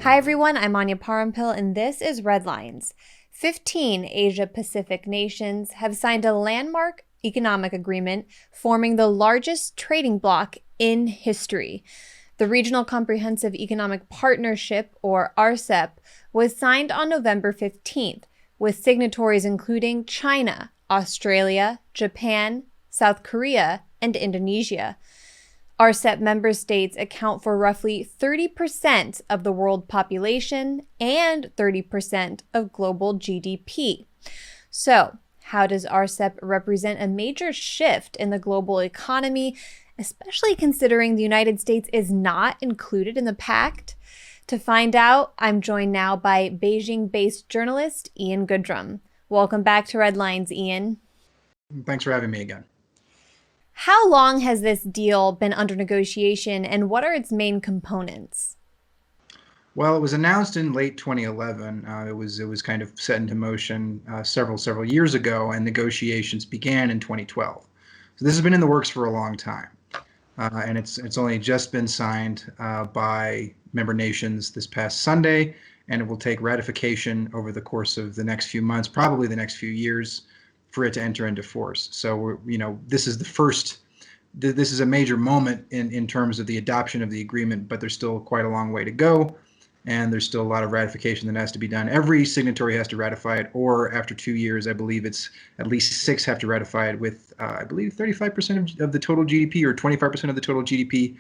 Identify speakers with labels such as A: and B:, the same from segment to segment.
A: Hi everyone, I'm Anya Parampil and this is Redlines. 15 Asia-Pacific nations have signed a landmark economic agreement forming the largest trading bloc in history. The Regional Comprehensive Economic Partnership, or RCEP, was signed on November 15th, with signatories including China, Australia, Japan, South Korea, and Indonesia. RCEP member states account for roughly 30% of the world population and 30% of global GDP. So, how does RCEP represent a major shift in the global economy, especially considering the United States is not included in the pact? To find out, I'm joined now by Beijing-based journalist Ian Goodrum. Welcome back to Redlines, Ian.
B: Thanks for having me again.
A: How long has this deal been under negotiation, and what are its main components?
B: Well, it was announced in late 2011. It was kind of set into motion several years ago, and negotiations began in 2012. So this has been in the works for a long time, and it's only just been signed by member nations this past Sunday, and it will take ratification over the course of the next few months, probably the next few years, for it to enter into force. So this is the first. This is a major moment in terms of the adoption of the agreement, but there's still quite a long way to go, and there's still a lot of ratification that has to be done. Every signatory has to ratify it, or after 2 years, I believe it's at least 6 have to ratify it with, I believe, 35% of the total GDP or 25% of the total GDP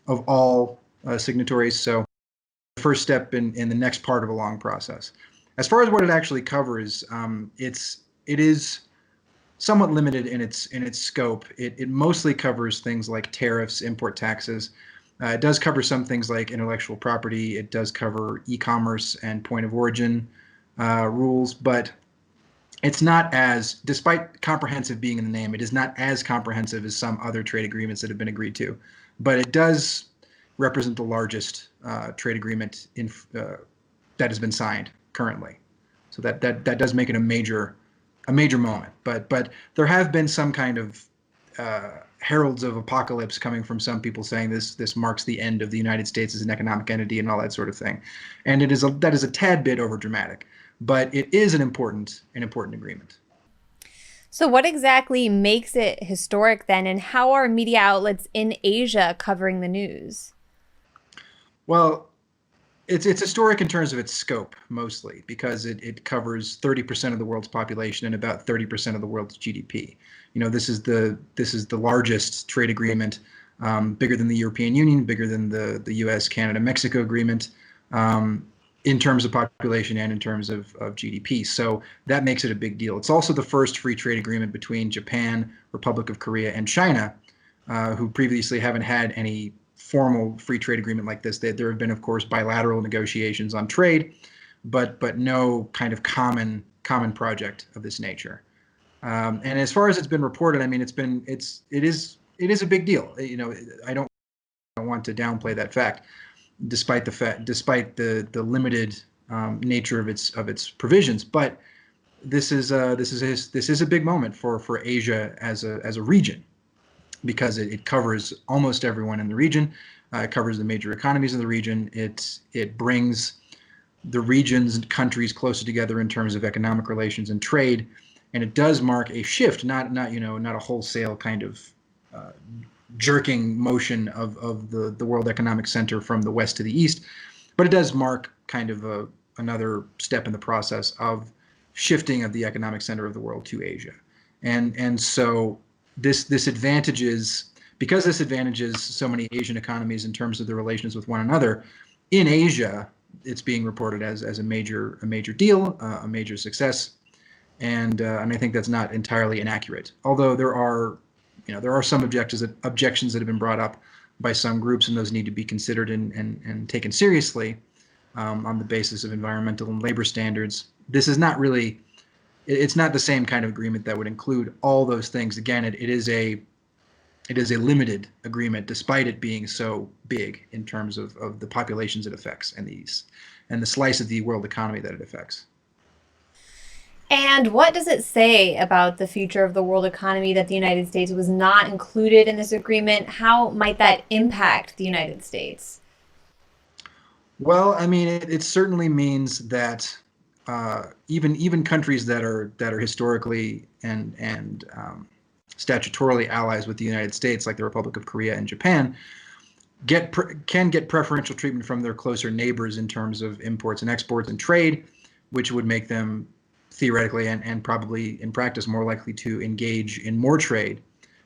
B: of all signatories. So the first step in the next part of a long process. As far as what it actually covers, it is somewhat limited in its scope. It mostly covers things like tariffs, import taxes. It does cover some things like intellectual property. It does cover e-commerce and point of origin rules, but it's not as, despite comprehensive being in the name, it is not as comprehensive as some other trade agreements that have been agreed to. But it does represent the largest trade agreement that has been signed currently. So that does make it a major moment, but there have been some kind of heralds of apocalypse coming from some people saying this marks the end of the United States as an economic entity and all that sort of thing, and that is a tad bit over dramatic, but it is an important agreement.
A: So, what exactly makes it historic then, and how are media outlets in Asia covering the news?
B: Well, it's historic in terms of its scope, mostly because it covers 30% of the world's population and about 30% of the world's GDP. This is the largest trade agreement, bigger than the European Union, bigger than the U.S., Canada, Mexico agreement, in terms of population and in terms of GDP. So that makes it a big deal. It's also the first free trade agreement between Japan, Republic of Korea, and China, who previously haven't had any formal free trade agreement like this. There have been, of course, bilateral negotiations on trade, but no kind of common project of this nature. And as far as it's been reported, I mean, it is a big deal. I don't want to downplay that fact, despite the limited nature of its provisions. But this is a big moment for Asia as a region, because it covers almost everyone in the region. It covers the major economies of the region. It brings the regions and countries closer together in terms of economic relations and trade, and it does mark a shift, not a wholesale kind of jerking motion of the World Economic Center from the west to the east, but it does mark kind of another step in the process of shifting of the economic center of the world to Asia, and so. This advantages, because this advantages so many Asian economies in terms of their relations with one another. In Asia, it's being reported as a major deal, a major success, and I think that's not entirely inaccurate. Although there are some objections that have been brought up by some groups, and those need to be considered and taken seriously on the basis of environmental and labor standards. This is not really. It's not the same kind of agreement that would include all those things. Again, it is a limited agreement, despite it being so big in terms of the populations it affects and the slice of the world economy that it affects.
A: And what does it say about the future of the world economy that the United States was not included in this agreement? How might that impact the United States?
B: Well, I mean, it certainly means that even countries that are historically and statutorily allies with the United States, like the Republic of Korea and Japan, can get preferential treatment from their closer neighbors in terms of imports and exports and trade, which would make them theoretically and probably in practice more likely to engage in more trade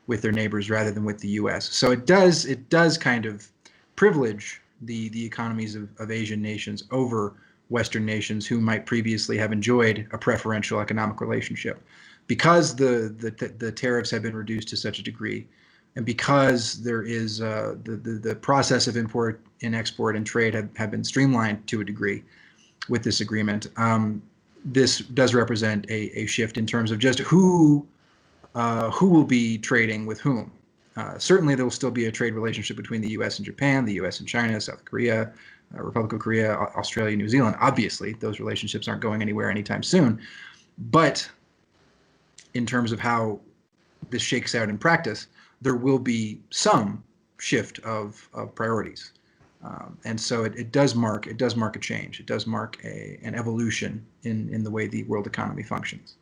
B: with their neighbors rather than with the U.S. So it does kind of privilege the economies of Asian nations over Western nations who might previously have enjoyed a preferential economic relationship, because the tariffs have been reduced to such a degree, and because there is the process of import and export and trade have been streamlined to a degree with this agreement. This does represent a shift in terms of just who will be trading with whom. Certainly, there will still be a trade relationship between the U.S. and Japan, the U.S. and China, South Korea, Republic of Korea, Australia, New Zealand. Obviously, those relationships aren't going anywhere anytime soon. But in terms of how this shakes out in practice, there will be some shift of priorities. And so it does mark a change. It does mark an evolution in the way the world economy functions.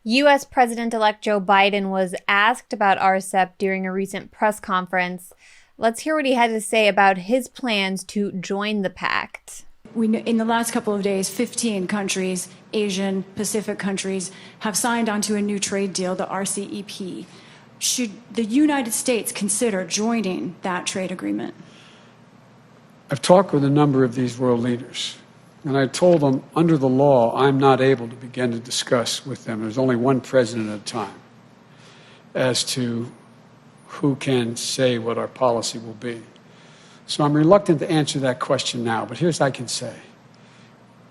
A: U.S. President-elect Joe Biden was asked about RCEP during a recent press conference. Let's hear what he had to say about his plans to join the pact.
C: In the last couple of days, 15 countries, Asian, Pacific countries, have signed onto a new trade deal, the RCEP. Should the United States consider joining that trade agreement?
D: I've talked with a number of these world leaders, and I told them, under the law, I'm not able to begin to discuss with them. There's only one president at a time as to who can say what our policy will be. So I'm reluctant to answer that question now, but here's what I can say.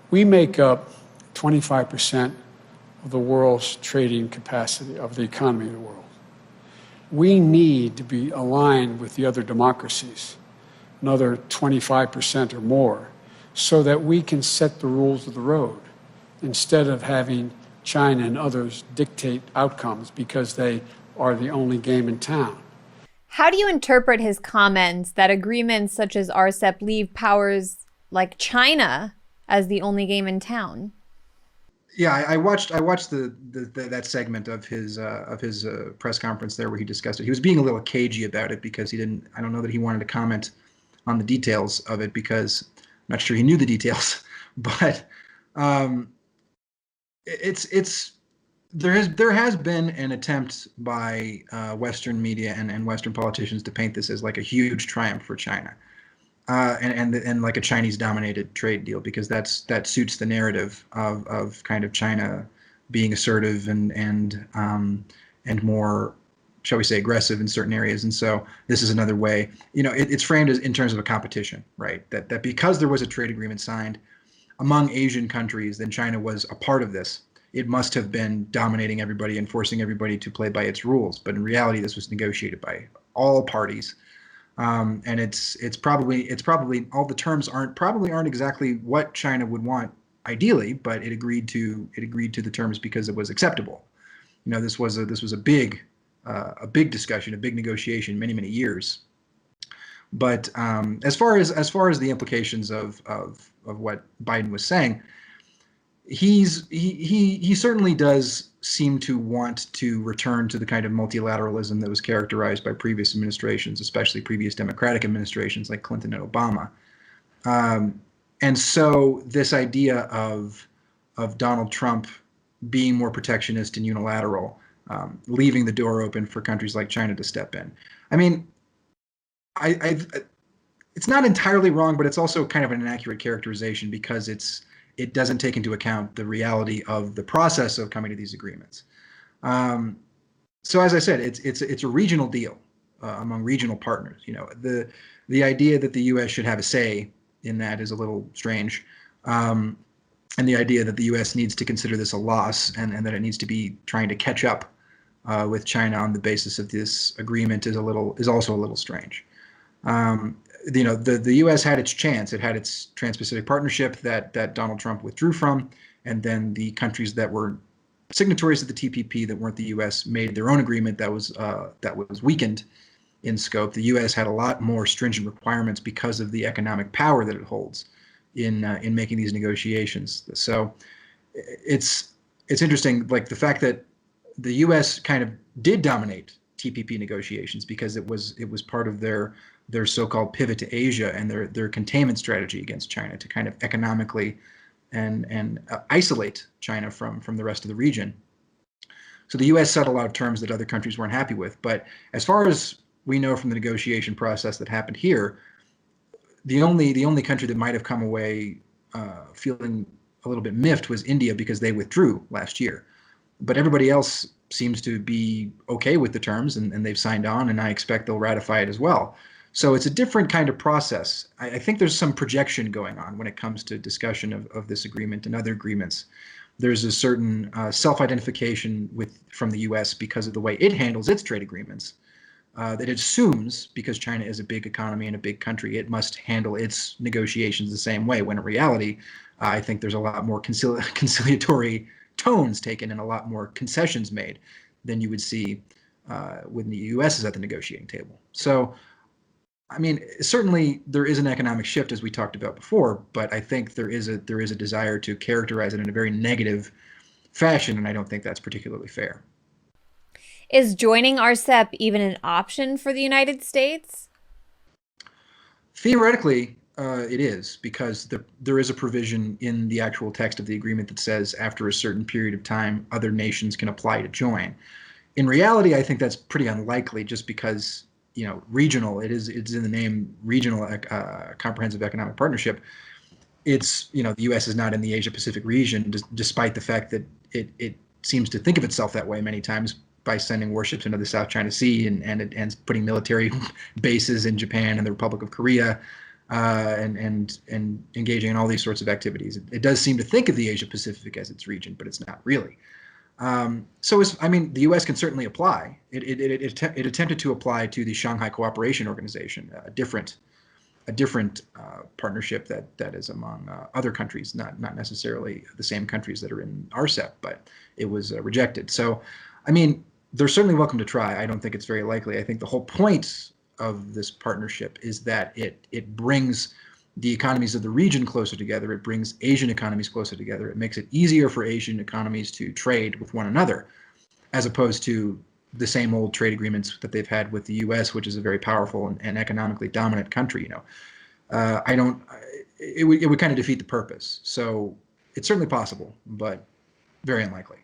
D: We make up 25% of the world's trading capacity, of the economy of the world. We need to be aligned with the other democracies, another 25% or more, so that we can set the rules of the road instead of having China and others dictate outcomes because they are the only game in town.
A: How do you interpret his comments that agreements such as RCEP leave powers like China as the only game in town?
B: Yeah, I watched that segment of his press conference there where he discussed it. He was being a little cagey about it because I don't know that he wanted to comment on the details of it because I'm not sure he knew the details, but there has been an attempt by Western media and Western politicians to paint this as like a huge triumph for China, and like a Chinese-dominated trade deal, because that suits the narrative of kind of China being assertive and more, shall we say, aggressive in certain areas. And so this is another way, it's framed as in terms of a competition, right? That because there was a trade agreement signed among Asian countries, then China was a part of this. It must have been dominating everybody and forcing everybody to play by its rules. But in reality, this was negotiated by all parties. And it's probably all the terms aren't exactly what China would want ideally, but it agreed to the terms because it was acceptable. This was a big discussion, a big negotiation, many years. But as far as the implications of what Biden was saying, he certainly does seem to want to return to the kind of multilateralism that was characterized by previous administrations, especially previous Democratic administrations like Clinton and Obama. And so this idea of Donald Trump being more protectionist and unilateral, leaving the door open for countries like China to step in. I mean, it's not entirely wrong, but it's also kind of an inaccurate characterization because it doesn't take into account the reality of the process of coming to these agreements. So as I said, it's a regional deal among regional partners. The idea that the U.S. should have a say in that is a little strange, and the idea that the U.S. needs to consider this a loss and that it needs to be trying to catch up with China on the basis of this agreement is also a little strange. The U.S. had its chance. It had its Trans-Pacific Partnership that Donald Trump withdrew from, and then the countries that were signatories to the TPP that weren't the U.S. made their own agreement that was weakened in scope. The U.S. had a lot more stringent requirements because of the economic power that it holds in making these negotiations. So it's interesting, like the fact that the U.S. kind of did dominate TPP negotiations because it was part of their so-called pivot to Asia and their containment strategy against China to kind of economically and isolate China from the rest of the region. So the U.S. set a lot of terms that other countries weren't happy with. But as far as we know from the negotiation process that happened here, the only country that might have come away feeling a little bit miffed was India because they withdrew last year. But everybody else seems to be okay with the terms, and they've signed on, and I expect they'll ratify it as well. So it's a different kind of process. I think there's some projection going on when it comes to discussion of this agreement and other agreements. There's a certain self-identification from the U.S. because of the way it handles its trade agreements, that it assumes, because China is a big economy and a big country, it must handle its negotiations the same way, when in reality, I think there's a lot more conciliatory tones taken and a lot more concessions made than you would see when the U.S. is at the negotiating table. So, I mean, certainly there is an economic shift, as we talked about before, but I think there is a desire to characterize it in a very negative fashion, and I don't think that's particularly fair.
A: Is joining RCEP even an option for the United States?
B: Theoretically, it is, because there is a provision in the actual text of the agreement that says after a certain period of time, other nations can apply to join. In reality, I think that's pretty unlikely, just because regional. It's in the name, regional comprehensive economic partnership. It's the U.S. is not in the Asia Pacific region, despite the fact that it seems to think of itself that way many times by sending warships into the South China Sea and putting military bases in Japan and the Republic of Korea, and engaging in all these sorts of activities. It does seem to think of the Asia Pacific as its region, but it's not really. The U.S. can certainly apply. It attempted to apply to the Shanghai Cooperation Organization, a different partnership that is among other countries, not necessarily the same countries that are in RCEP, but it was rejected. So, they're certainly welcome to try. I don't think it's very likely. I think the whole point of this partnership is that it brings the economies of the region closer together. It brings Asian economies closer together. It makes it easier for Asian economies to trade with one another, as opposed to the same old trade agreements that they've had with the U.S., which is a very powerful and economically dominant country. It would kind of defeat the purpose. So it's certainly possible, but very unlikely.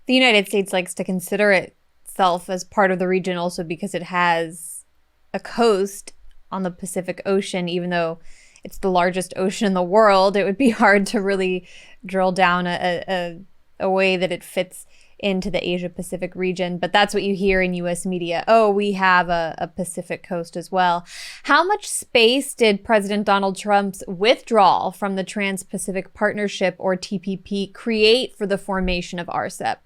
A: The United States likes to consider itself as part of the region also because it has a coast on the Pacific Ocean. Even though it's the largest ocean in the world, it would be hard to really drill down a way that it fits into the Asia Pacific region. But that's what you hear in US media. Oh, we have a Pacific coast as well. How much space did President Donald Trump's withdrawal from the Trans-Pacific Partnership, or TPP, create for the formation of RCEP?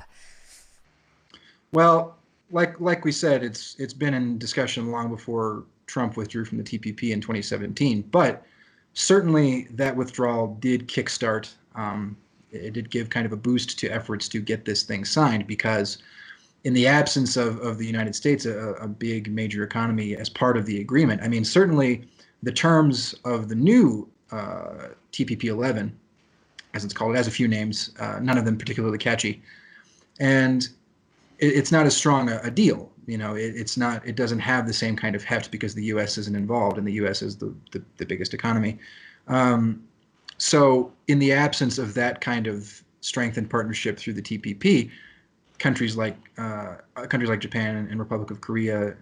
B: Well, like we said, it's been in discussion long before Trump withdrew from the TPP in 2017, but certainly that withdrawal did kickstart. It did give kind of a boost to efforts to get this thing signed, because in the absence of the United States, a big major economy, as part of the agreement, certainly the terms of the new TPP 11, as it's called, it has a few names, none of them particularly catchy, and it's not as strong a deal. It doesn't have the same kind of heft because the U.S. isn't involved, and the U.S. is the biggest economy. So in the absence of that kind of strengthened partnership through the TPP, countries like Japan and Republic of Korea,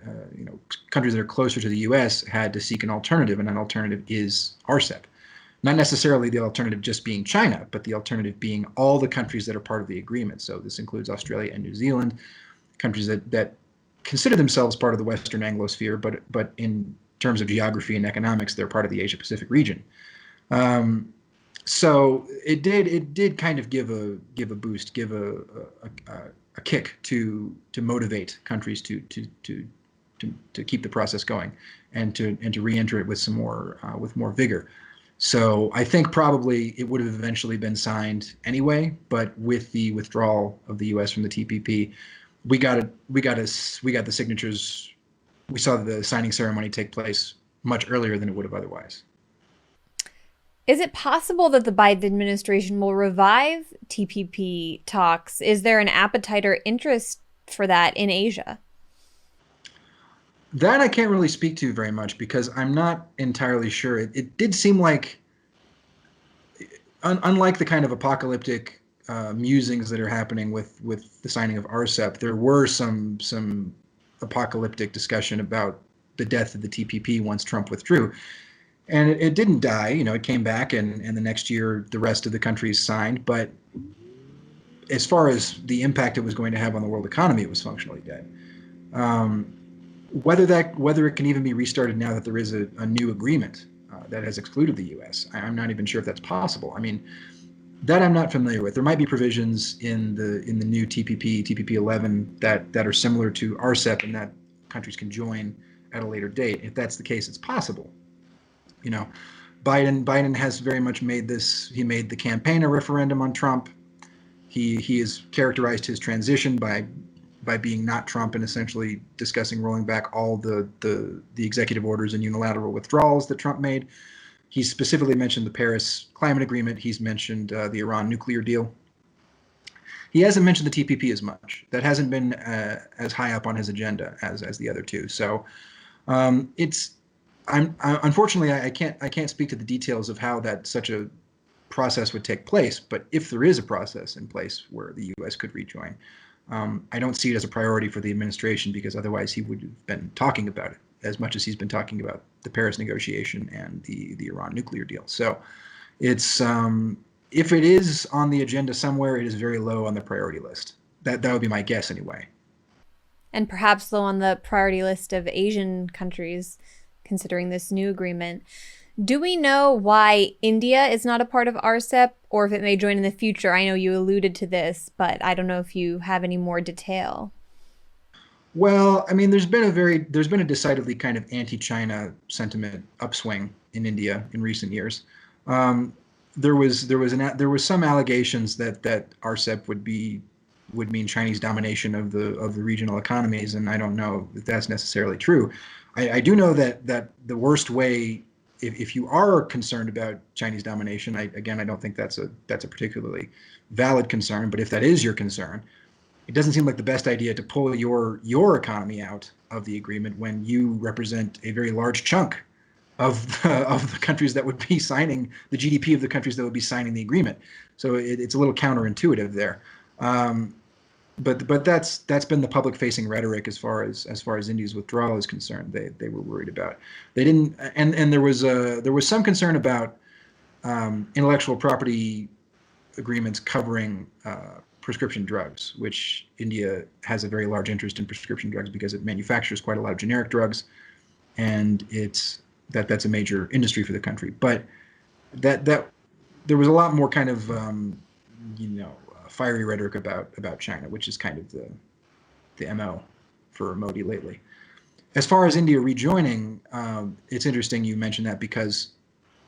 B: countries that are closer to the U.S. had to seek an alternative, and that alternative is RCEP. Not necessarily the alternative just being China, but the alternative being all the countries that are part of the agreement. So this includes Australia and New Zealand, countries that consider themselves part of the Western Anglosphere, but in terms of geography and economics, they're part of the Asia Pacific region. So it did kind of give a boost, give a kick to motivate countries to keep the process going and to re-enter it with more vigor. So I think probably it would have eventually been signed anyway, but with the withdrawal of the U.S. from the TPP, we got the signatures we saw the signing ceremony take place much earlier than it would have otherwise.
A: Is it possible that the Biden administration will revive TPP talks? Is there an appetite or interest for that in Asia?
B: That I can't really speak to very much because I'm not entirely sure. It did seem like, unlike the kind of apocalyptic musings that are happening with the signing of RCEP, there were some apocalyptic discussion about the death of the TPP once Trump withdrew. And it didn't die. It came back, and the next year the rest of the countries signed. But as far as the impact it was going to have on the world economy, it was functionally dead. Whether it can even be restarted now that there is a new agreement that has excluded the U.S., I'm not even sure if that's possible. I mean, that I'm not familiar with. There might be provisions in the new TPP 11 that are similar to RCEP, and that countries can join at a later date. If that's the case, it's possible. Biden has very much made this. He made the campaign a referendum on Trump. He has characterized his transition by being not Trump and essentially discussing rolling back all the executive orders and unilateral withdrawals that Trump made. He's specifically mentioned the Paris Climate Agreement. He's mentioned the Iran nuclear deal. He hasn't mentioned the TPP as much. That hasn't been as high up on his agenda as the other two. So unfortunately I can't speak to the details of how such a process would take place. But if there is a process in place where the U.S. could rejoin, I don't see it as a priority for the administration, because otherwise he would have been talking about it as much as he's been talking about the Paris negotiation and the Iran nuclear deal. So it's if it is on the agenda somewhere, it is very low on the priority list. That would be my guess anyway.
A: And perhaps low on the priority list of Asian countries, considering this new agreement. Do we know why India is not a part of RCEP, or if it may join in the future? I know you alluded to this, but I don't know if you have any more detail.
B: Well, I mean, there's been a decidedly kind of anti-China sentiment upswing in India in recent years. There was some allegations that RCEP would mean Chinese domination of the regional economies, and I don't know if that's necessarily true. I do know that the worst way, if you are concerned about Chinese domination, I don't think that's a particularly valid concern. But if that is your concern, it doesn't seem like the best idea to pull your economy out of the agreement when you represent a very large chunk of the countries that would be signing, the GDP of the countries that would be signing the agreement. So it's a little counterintuitive there. But that's been the public-facing rhetoric as far as India's withdrawal is concerned. They were worried about. They didn't, and there was some concern about intellectual property agreements covering prescription drugs, which India has a very large interest in prescription drugs because it manufactures quite a lot of generic drugs, and that's a major industry for the country. But that there was a lot more kind of fiery rhetoric about China, which is kind of the MO for Modi lately. As far as India rejoining, it's interesting you mentioned that, because,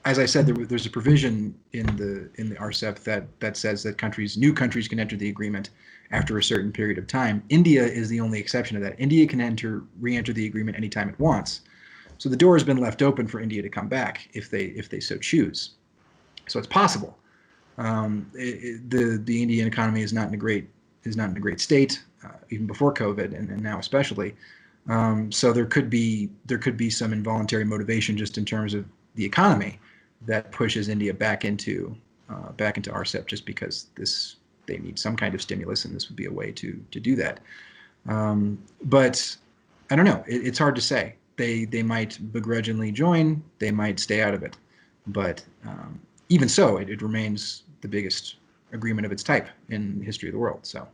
B: as I said, there's a provision in the RCEP that says that new countries can enter the agreement after a certain period of time. India is the only exception to that. India can re-enter the agreement anytime it wants. So the door has been left open for India to come back if they so choose. So it's possible. The Indian economy is not in a great state, even before COVID, and now especially. So there could be some involuntary motivation just in terms of the economy that pushes India back into RCEP, just because they need some kind of stimulus, and this would be a way to do that. But I don't know. It's hard to say. They might begrudgingly join. They might stay out of it. But even so, it remains the biggest agreement of its type in the history of the world. So.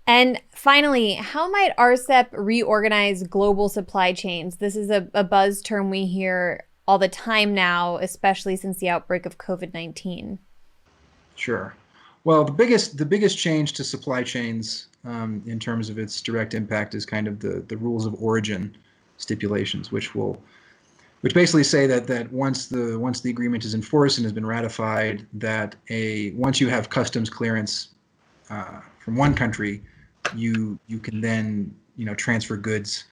A: And finally, how might RCEP reorganize global supply chains? This is a buzz term we hear all the time now, especially since the outbreak of COVID-19.
B: Sure. Well, the biggest change to supply chains in terms of its direct impact is kind of the rules of origin stipulations, which basically say that once the agreement is enforced and has been ratified, that once you have customs clearance from one country, you can then transfer goods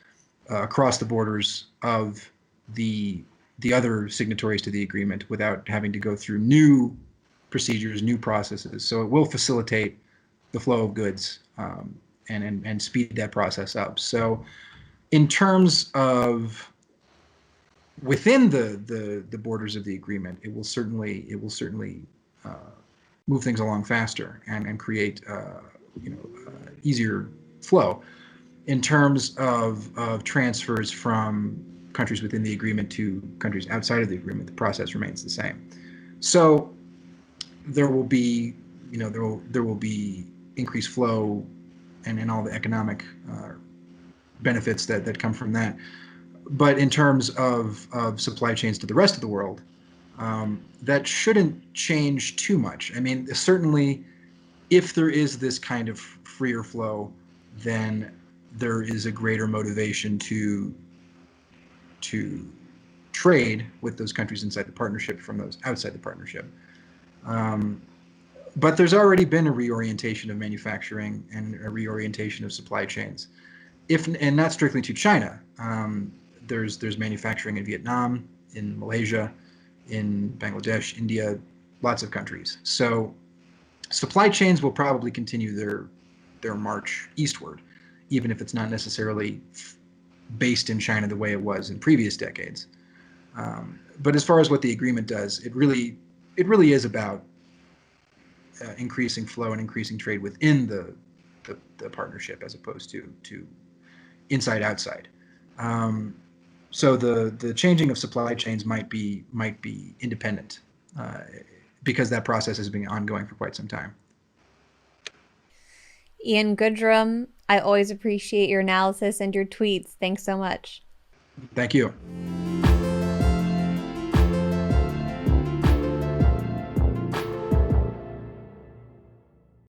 B: across the borders of the other signatories to the agreement without having to go through new procedures, new processes. So it will facilitate the flow of goods and speed that process up. So in terms of within the borders of the agreement, it will certainly move things along faster and create easier flow. In terms of transfers from countries within the agreement to countries outside of the agreement, the process remains the same. So there will be there will be increased flow and all the economic benefits that come from that. But in terms of supply chains to the rest of the world, that shouldn't change too much. I mean, certainly, if there is this kind of freer flow, then there is a greater motivation to trade with those countries inside the partnership from those outside the partnership. But there's already been a reorientation of manufacturing and a reorientation of supply chains, and not strictly to China. There's manufacturing in Vietnam, in Malaysia, in Bangladesh, India, lots of countries. So supply chains will probably continue their march eastward, even if it's not necessarily based in China the way it was in previous decades. But as far as what the agreement does, it really is about increasing flow and increasing trade within the partnership as opposed to inside outside. So the changing of supply chains might be independent because that process has been ongoing for quite some time.
A: Ian Goodrum, I always appreciate your analysis and your tweets. Thanks so much.
B: Thank you.